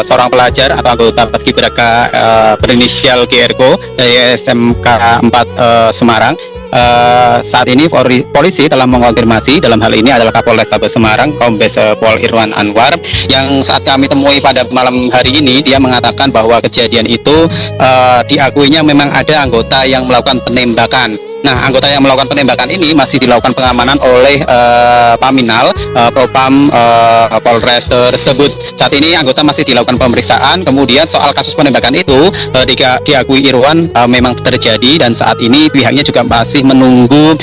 seorang pelajar atau anggota Paskibraka berinisial GRKO dari SMK 4 Semarang. Saat ini polisi telah mengonfirmasi dalam hal ini adalah Kapolrestabes Semarang Kombes Pol Irwan Anwar, yang saat kami temui pada malam hari ini dia mengatakan bahwa kejadian itu diakuinya memang ada anggota yang melakukan penembakan. Nah, anggota yang melakukan penembakan ini masih dilakukan pengamanan oleh Paminal Propam Polres tersebut. Saat ini anggota masih dilakukan pemeriksaan. Kemudian soal kasus penembakan itu diakui Irwan memang terjadi, dan saat ini pihaknya juga masih menunggu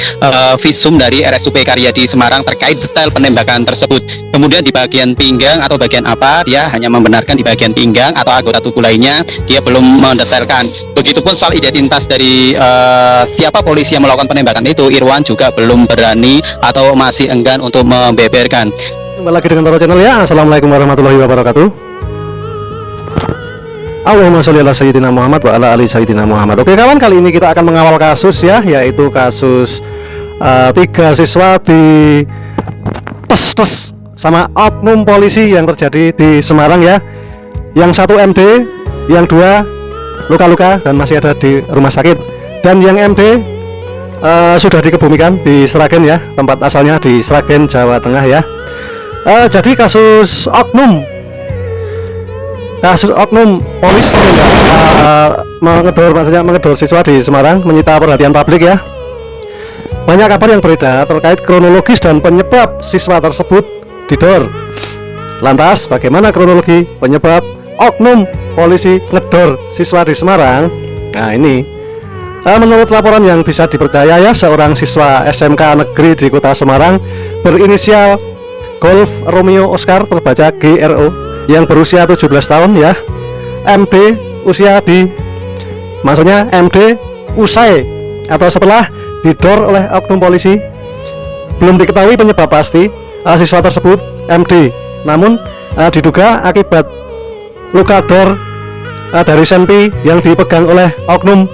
visum dari RSUP Karyadi Semarang terkait detail penembakan tersebut. Kemudian di bagian pinggang atau bagian apa, dia hanya membenarkan di bagian pinggang, atau anggota tubuh lainnya dia belum mendetailkan. Begitupun soal identitas dari siapa polisi yang melakukan penembakan itu, Irwan juga belum berani atau masih enggan untuk membeberkan. Kembali lagi dengan Toro Channel ya. Assalamualaikum warahmatullahi wabarakatuh. Allahumma sholli ala sayyidina Muhammad wa ala ali sayyidina Muhammad. Oke kawan, kali ini kita akan mengawal kasus ya, yaitu kasus 3 siswa di tes sama oknum polisi yang terjadi di Semarang ya. Yang 1 MD, yang 2 luka-luka dan masih ada di rumah sakit, dan yang MD sudah dikebumikan di Sragen ya, tempat asalnya di Sragen, Jawa Tengah ya. Jadi kasus oknum polisi mengedor siswa di Semarang menyita perhatian publik ya. Banyak kabar yang beredar terkait kronologis dan penyebab siswa tersebut didor. Lantas bagaimana kronologi penyebab oknum polisi ngedor siswa di Semarang? Nah ini, menurut laporan yang bisa dipercaya ya, seorang siswa SMK negeri di kota Semarang berinisial Golf Romeo Oscar terbaca GRO yang berusia 17 tahun ya. MD usai atau setelah didor oleh oknum polisi. Belum diketahui penyebab pasti siswa tersebut MD, namun diduga akibat luka dor dari senpi yang dipegang oleh oknum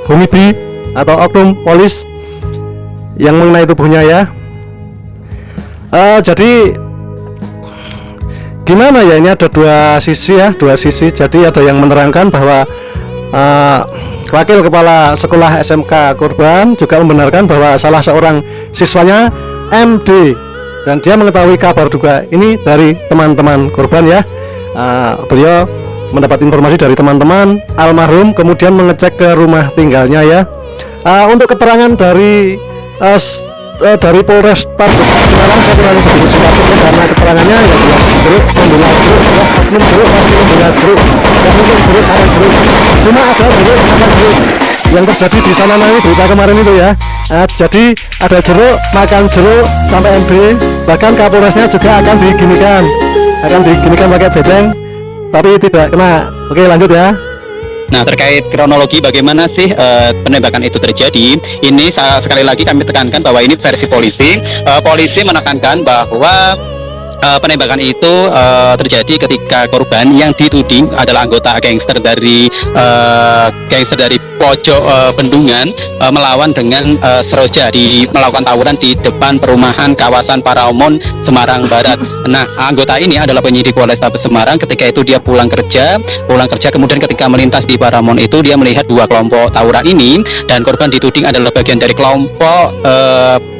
Humibi atau oknum polis yang mengenai tubuhnya ya. Jadi gimana ya, ini ada dua sisi. Jadi ada yang menerangkan bahwa wakil kepala sekolah SMK korban juga membenarkan bahwa salah seorang siswanya MD, dan dia mengetahui kabar duga ini dari teman-teman korban ya. Beliau mendapat informasi dari teman-teman almarhum, kemudian mengecek ke rumah tinggalnya ya. Untuk keterangan dari Polrestabes Semarang saya kurang begitu siap karena keterangannya ya jelas jeruk membela jeruk ya, oknum jeruk pasti membela jeruk, dan mungkin jeruk akan jeruk, cuma ada jeruk makan jeruk yang terjadi di sana nanti berita kemarin itu ya. Jadi ada jeruk makan jeruk sampai MD, bahkan Kapolresnya juga akan diginikan pakai beceng tapi tidak kena. Oke lanjut ya. Nah, terkait kronologi bagaimana sih penembakan itu terjadi, ini sekali lagi kami tekankan bahwa ini versi polisi. Polisi menekankan bahwa penembakan itu terjadi ketika korban yang dituding adalah anggota gangster dari pojok Bendungan melawan dengan Seroja melakukan tawuran di depan perumahan kawasan Paraumon Semarang Barat. Nah, anggota ini adalah penyidik Polrestabes Semarang. Ketika itu dia pulang kerja, kemudian ketika melintas di Paraumon itu dia melihat 2 kelompok tawuran ini, dan korban dituding adalah bagian dari kelompok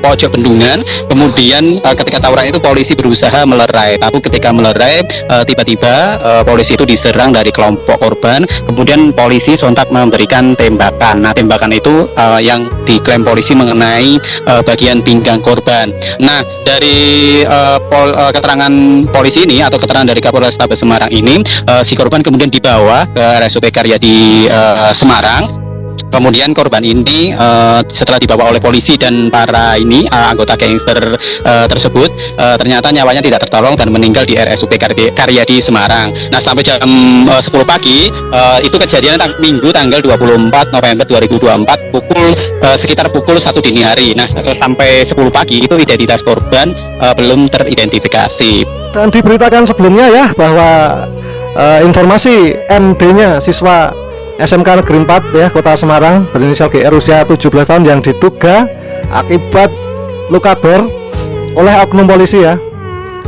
pojok Bendungan. Kemudian ketika tawuran itu polisi berusaha melerai, tapi ketika melerai tiba-tiba polisi itu diserang dari kelompok korban. Kemudian polisi sontak memberikan tembakan. Nah, tembakan itu yang diklaim polisi mengenai bagian pinggang korban. Nah, dari keterangan polisi ini atau keterangan dari Kapolrestabes Semarang ini, si korban kemudian dibawa ke RSUP Karyadi Semarang. Kemudian korban ini setelah dibawa oleh polisi dan para anggota gangster tersebut, ternyata nyawanya tidak tertolong dan meninggal di RSUP Karyadi Semarang. Nah, sampai jam 10 pagi itu kejadian Minggu tanggal 24 November 2024 sekitar pukul 1 dini hari. Nah, sampai 10 pagi itu identitas korban belum teridentifikasi. Dan diberitakan sebelumnya ya bahwa informasi MD-nya siswa SMK Negeri 4 ya, Kota Semarang berinisial GR usia 17 tahun yang diduga akibat luka dor oleh oknum polisi ya.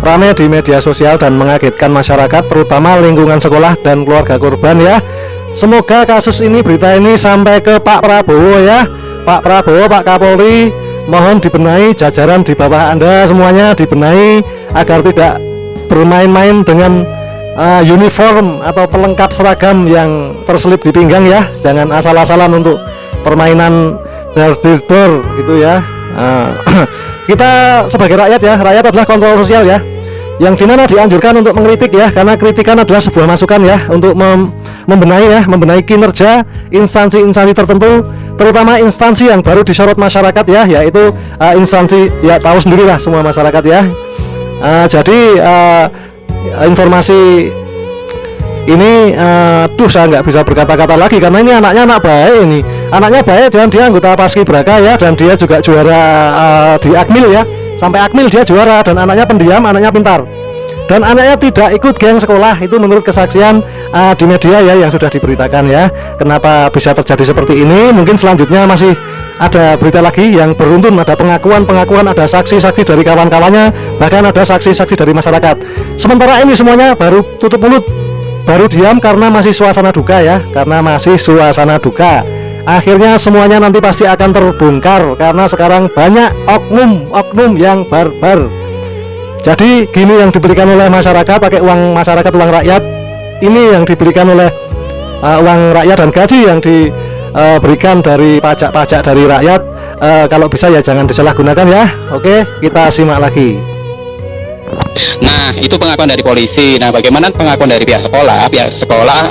ramai di media sosial dan mengagetkan masyarakat, terutama lingkungan sekolah dan keluarga korban ya. Semoga kasus ini, berita ini sampai ke Pak Prabowo ya. Pak Prabowo, Pak Kapolri, mohon dibenahi, jajaran di bawah Anda semuanya dibenahi agar tidak bermain-main dengan uniform atau pelengkap seragam yang terselip di pinggang ya. Jangan asal-asalan untuk permainan door gitu ya. Kita sebagai rakyat ya, rakyat adalah kontrol sosial ya, yang dimana dianjurkan untuk mengkritik ya, karena kritikan adalah sebuah masukan ya untuk membenahi kinerja instansi-instansi tertentu, terutama instansi yang baru disorot masyarakat ya, yaitu instansi ya, tahu sendirilah semua masyarakat ya. Jadi informasi ini saya nggak bisa berkata-kata lagi karena ini anaknya anak baik, ini anaknya baik dan dia anggota Paskibraka ya, dan dia juga juara di Akmil ya, sampai Akmil dia juara, dan anaknya pendiam, anaknya pintar, dan anaknya tidak ikut geng sekolah. Itu menurut kesaksian di media ya yang sudah diberitakan ya. Kenapa bisa terjadi seperti ini? Mungkin selanjutnya masih ada berita lagi yang beruntun, ada pengakuan, ada saksi-saksi dari kawan-kawannya, bahkan ada saksi-saksi dari masyarakat. Sementara ini semuanya baru tutup mulut, baru diam karena masih suasana duka ya, karena masih suasana duka. Akhirnya semuanya nanti pasti akan terbongkar karena sekarang banyak oknum yang barbar. Jadi gini yang diberikan oleh masyarakat, pakai uang masyarakat, uang rakyat. Ini yang diberikan oleh uang rakyat dan gaji yang diberikan dari pajak-pajak dari rakyat. Kalau bisa ya jangan disalahgunakan ya. Oke, kita simak lagi. Nah, itu pengakuan dari polisi. Nah, bagaimana pengakuan dari pihak sekolah? Pihak sekolah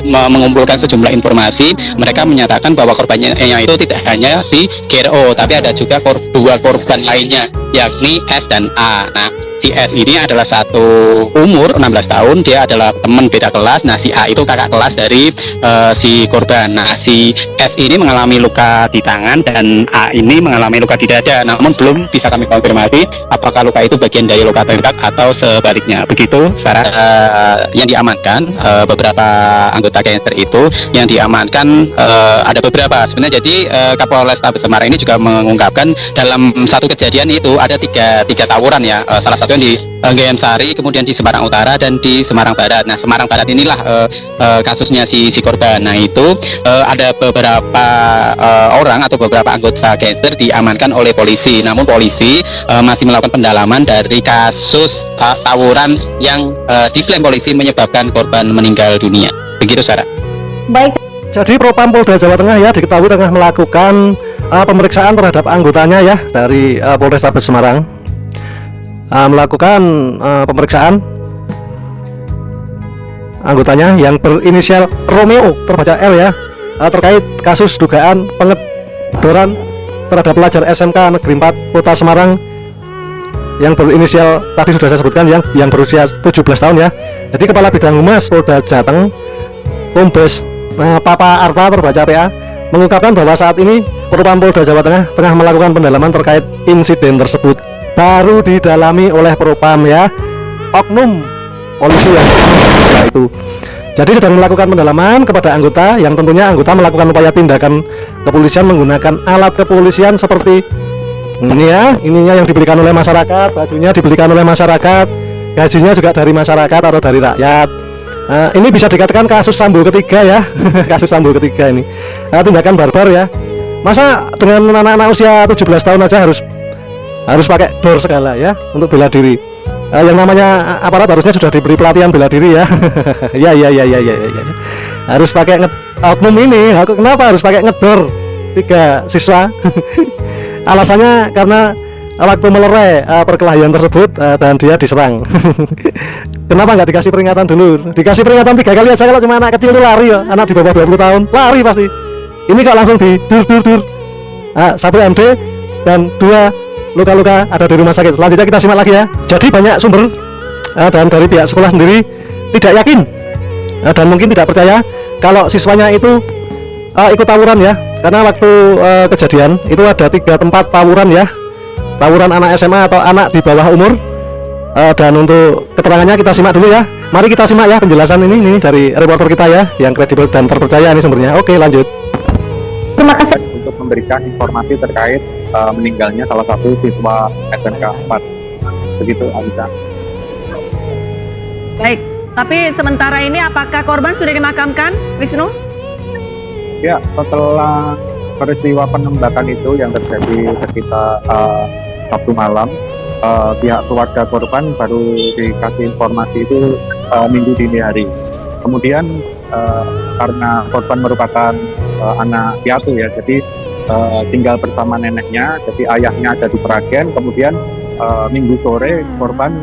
mengumpulkan sejumlah informasi. Mereka menyatakan bahwa korbannya itu tidak hanya si GRO, tapi ada juga dua korban lainnya, yakni S dan A. Nah, si S ini adalah satu umur 16 tahun, dia adalah teman beda kelas. Nah, si A itu kakak kelas dari si korban. Nah, si S ini mengalami luka di tangan dan A ini mengalami luka di dada. Namun belum bisa kami konfirmasi apakah luka itu bagian dari luka tembak atau sebaliknya. Begitu Sarah. Yang diamankan beberapa anggota gangster itu yang diamankan ada beberapa sebenarnya. Jadi Kapolrestabes Semarang ini juga mengungkapkan dalam satu kejadian itu ada tiga tawuran ya. Salah satu yang di GM Sari, kemudian di Semarang Utara dan di Semarang Barat. Nah, Semarang Barat inilah kasusnya si korban. Nah, itu ada beberapa orang atau beberapa anggota gangster diamankan oleh polisi. Namun polisi masih melakukan pendalaman dari kasus tawuran yang diklaim polisi menyebabkan korban meninggal dunia. Begitu Sarah. Baik. Jadi Propam Polda Jawa Tengah ya diketahui tengah melakukan pemeriksaan terhadap anggotanya ya dari Polrestabes Semarang. Melakukan pemeriksaan anggotanya yang berinisial Romeo, terbaca L ya, terkait kasus dugaan pengedoran terhadap pelajar SMK Negeri 4 Kota Semarang yang berinisial tadi sudah saya sebutkan yang berusia 17 tahun ya. Jadi Kepala Bidang Humas Polda Jateng Kombes Papa Arta, terbaca PA, mengungkapkan bahwa saat ini Propam Polda Jawa Tengah melakukan pendalaman terkait insiden tersebut. Baru didalami oleh Propam ya, oknum polisi yang itu. Jadi sedang melakukan pendalaman kepada anggota, yang tentunya anggota melakukan upaya tindakan kepolisian menggunakan alat kepolisian seperti ini ya, ininya yang diberikan oleh masyarakat, bajunya diberikan oleh masyarakat, gajinya juga dari masyarakat atau dari rakyat. Ini bisa dikatakan kasus Sambo ketiga ya. Kasus Sambo ketiga ini tindakan barbar ya. Masa dengan anak-anak usia 17 tahun aja harus pakai dor segala ya untuk bela diri. Yang namanya aparat harusnya sudah diberi pelatihan bela diri ya. Ya. Harus pakai oknum ini. Kenapa harus pakai ngedor 3 siswa? Alasannya karena waktu melerai perkelahian tersebut dan dia diserang. Kenapa nggak dikasih peringatan dulu? Dikasih peringatan 3 kali aja. Kalau cuma anak kecil itu lari ya, anak di bawah 20 tahun lari pasti. Ini kok langsung di dur. 1 MD dan 2 luka-luka ada di rumah sakit. Selanjutnya kita simak lagi ya. Jadi banyak sumber dan dari pihak sekolah sendiri tidak yakin dan mungkin tidak percaya kalau siswanya itu ikut tawuran ya. Karena waktu kejadian itu ada 3 tempat tawuran ya. Tawuran anak SMA atau anak di bawah umur. Dan untuk keterangannya kita simak dulu ya. Mari kita simak ya penjelasan ini dari reporter kita ya, yang kredibel dan terpercaya ini sumbernya. Oke, lanjut. Terima kasih untuk memberikan informasi terkait meninggalnya salah satu siswa SMK 4. Begitu, Alisa. Baik, tapi sementara ini apakah korban sudah dimakamkan, Wisnu? Ya, setelah peristiwa penembakan itu yang terjadi sekitar Sabtu malam, pihak keluarga korban baru dikasih informasi itu Minggu dini hari. Kemudian karena korban merupakan anak piatu ya, jadi tinggal bersama neneknya, jadi ayahnya ada di Sragen. Kemudian Minggu sore korban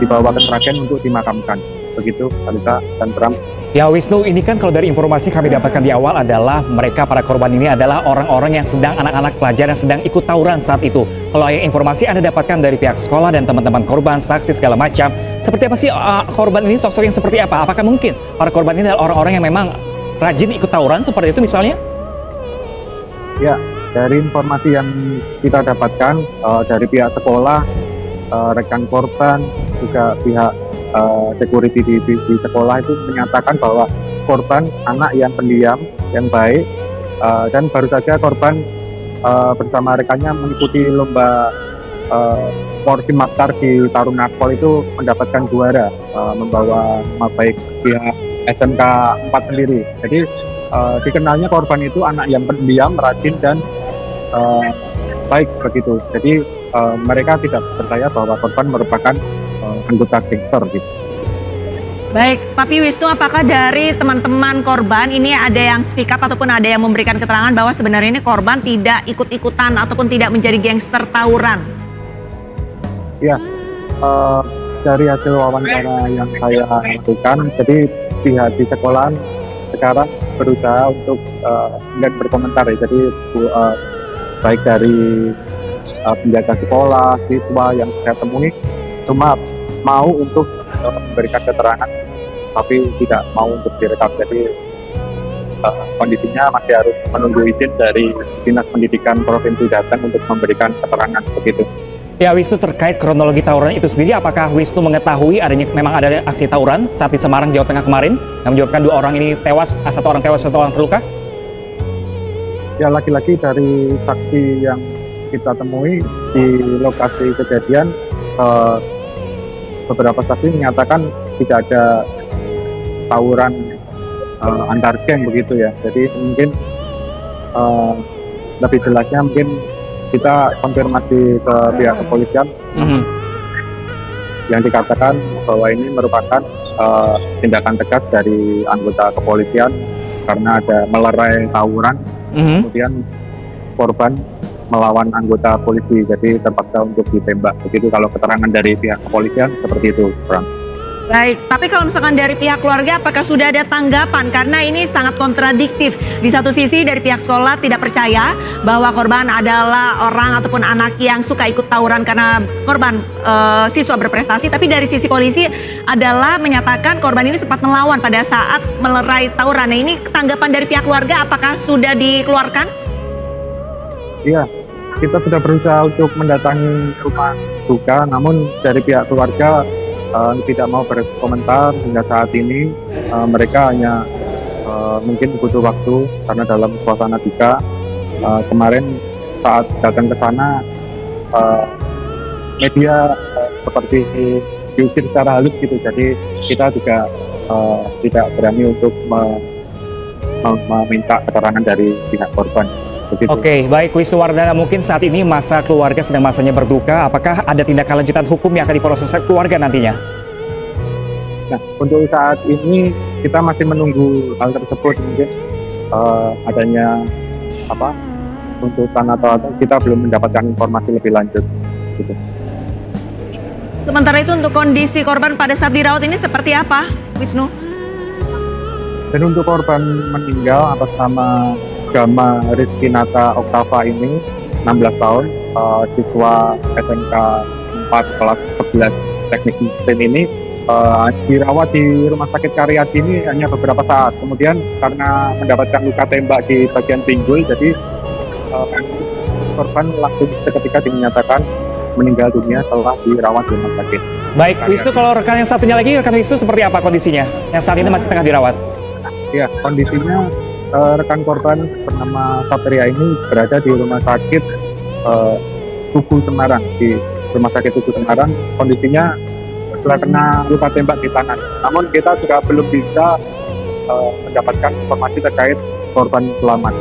dibawa ke Sragen untuk dimakamkan. Begitu, Alisa dan Bram. Ya Wisnu, ini kan kalau dari informasi kami dapatkan di awal adalah mereka para korban ini adalah orang-orang yang sedang anak-anak pelajar yang sedang ikut tawuran saat itu. Kalau yang informasi Anda dapatkan dari pihak sekolah dan teman-teman korban, saksi segala macam, seperti apa sih korban ini, sosok yang seperti apa? Apakah mungkin para korban ini adalah orang-orang yang memang rajin ikut tawuran seperti itu misalnya? Ya, dari informasi yang kita dapatkan dari pihak sekolah, rekan korban, juga pihak security di sekolah itu menyatakan bahwa korban anak yang pendiam, yang baik, dan baru saja korban bersama rekannya mengikuti lomba porsi makar di Tarunakpol itu mendapatkan juara, membawa nama baik pihak SMK 4 sendiri. Jadi dikenalnya korban itu anak yang pendiam, rajin, dan baik begitu. Jadi mereka tidak percaya bahwa korban merupakan anggota gangster gitu. Baik, tapi Wisnu, apakah dari teman-teman korban ini ada yang speak up ataupun ada yang memberikan keterangan bahwa sebenarnya ini korban tidak ikut-ikutan ataupun tidak menjadi gangster tawuran? Ya, dari hasil wawancara yang saya lakukan, jadi pihak di sekolahan sekarang berusaha untuk tidak berkomentar ya. Jadi baik dari penjaga sekolah, siswa yang saya temui cuma mau untuk memberikan keterangan tapi tidak mau untuk direkam. Jadi kondisinya masih harus menunggu izin dari Dinas Pendidikan Provinsi Jateng untuk memberikan keterangan begitu. Ya Wisnu, terkait kronologi tawuran itu sendiri, apakah Wisnu mengetahui memang ada aksi tawuran saat di Semarang, Jawa Tengah kemarin yang menyebabkan 2 orang ini tewas, 1 orang tewas, 1 orang terluka? Ya, lagi-lagi dari saksi yang kita temui di lokasi kejadian, beberapa saksi menyatakan tidak ada tawuran antar geng begitu ya. Jadi mungkin lebih jelasnya mungkin kita konfirmasi ke pihak kepolisian yang dikatakan bahwa ini merupakan tindakan tegas dari anggota kepolisian karena ada melerai tawuran, kemudian korban melawan anggota polisi, jadi terpaksa untuk ditembak. Begitu kalau keterangan dari pihak kepolisian seperti itu, Bram. Baik, tapi kalau misalkan dari pihak keluarga apakah sudah ada tanggapan? Karena ini sangat kontradiktif. Di satu sisi dari pihak sekolah tidak percaya bahwa korban adalah orang ataupun anak yang suka ikut tawuran karena korban siswa berprestasi. Tapi dari sisi polisi adalah menyatakan korban ini sempat melawan pada saat melerai tawuran. Nah, ini tanggapan dari pihak keluarga apakah sudah dikeluarkan? Iya, kita sudah berusaha untuk mendatangi rumah duka, namun dari pihak keluarga tidak mau berkomentar hingga saat ini. Mereka hanya mungkin butuh waktu karena dalam suasana duka. Kemarin saat datang ke sana, media seperti diusir secara halus gitu. Jadi kita juga tidak berani untuk meminta keterangan dari pihak korban. Begitu. Oke, baik Wisnu Wardana, mungkin saat ini masa keluarga sedang masanya berduka. Apakah ada tindakan lanjutan hukum yang akan diproses keluarga nantinya? Nah, untuk saat ini kita masih menunggu hal tersebut, mungkin adanya tuntutan atau kita belum mendapatkan informasi lebih lanjut. Gitu. Sementara itu untuk kondisi korban pada saat dirawat ini seperti apa, Wisnu? Dan untuk korban meninggal atas nama Gama Rizky Nata Oktava ini 16 tahun, siswa SMK 4 kelas 11 teknik mesin ini dirawat di Rumah Sakit Karyadi ini hanya beberapa saat. Kemudian karena mendapatkan luka tembak di bagian pinggul, jadi korban langsung seketika dinyatakan meninggal dunia setelah dirawat di rumah sakit. Baik Wisnu, kalau rekan yang satunya lagi, rekan Wisnu seperti apa kondisinya yang saat ini masih tengah dirawat? Ya, kondisinya rekan korban bernama Satria ini berada di Rumah Sakit Tugu Semarang, di Rumah Sakit Tugu Semarang. Kondisinya kena luka tembak di tangan. Namun kita juga belum bisa mendapatkan informasi terkait korban selamat.